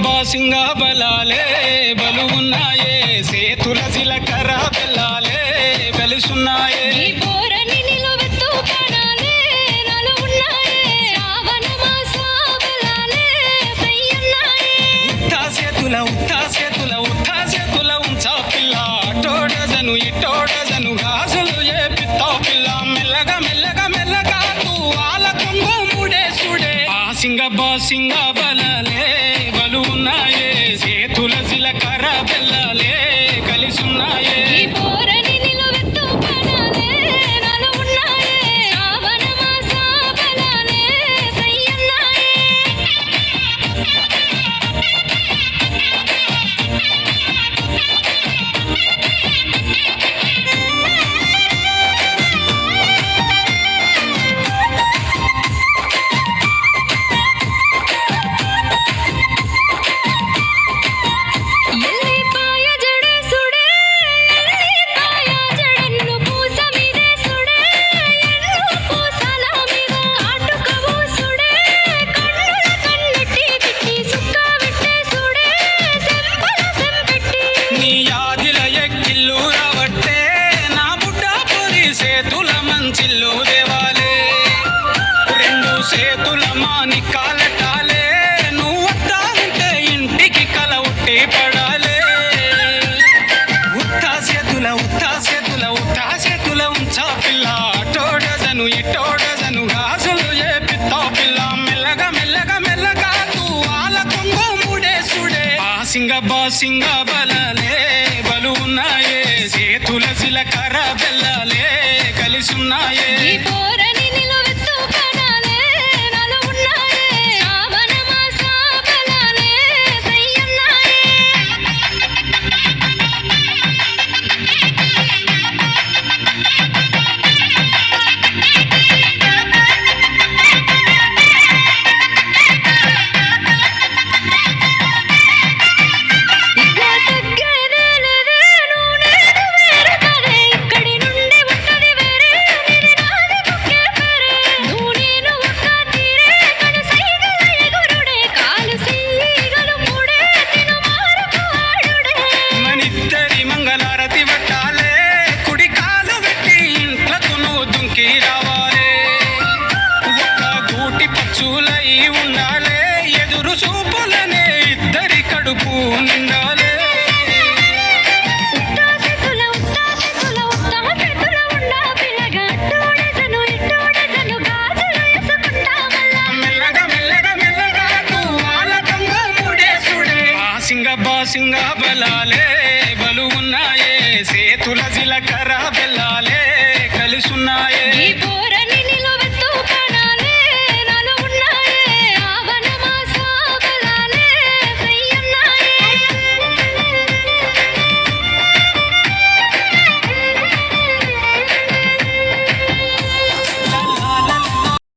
బాసింగా బలాలే బలు ఉన్నాయే, సేతుల జీలకర్ర బెల్లాలే వెలుసున్నాయే. ఉత్తా చేతుల ఉంచా పిల్ల, అటోడజను ఇటోడజను గాజులు ఏ పిత్తా పిల్ల. మెల్లగా మెల్లగా మెల్లగా తూ వాళ్ళ కొంగు ముడేసుడే. బాసింగా బలాలే బలు ఉన్నాయే, సేతుల జీలకర్ర బెల్లాలే కలిసున్నాయే. చిల్లు దేవాలే రెండు సేతుల మాని కాలటాలే, నువ్వు వద్దా ఉంటే ఇంటికి కల ఉట్టి పడాలే. ఉత్తా చేతుల ఉంచా పిల్ల, అటోడజను ఇటోడజను గాజులు ఏ పిత్తా పిల్ల. మెల్లగా మెల్లగా మెల్లగా తూ వాళ్ళ కొంగు ముడేసుడే. బాసింగా బలాలే బలు ఉన్నాయే, సేతుల జీలకర్ర బెల్లాలే కలిసున్నాయే. ఉండాలే ఎదురు చూపులనే ఇద్దరి కడుపు నిండాలే. మెల్లగా మెల్లగా మెల్లగా వాళ్ళ కొంగు ముడేసుడే. బాసింగా బలాలే బలు ఉన్నాయే, సేతుల జీలకర్ర బెల్లాలే కలిసున్నాయే.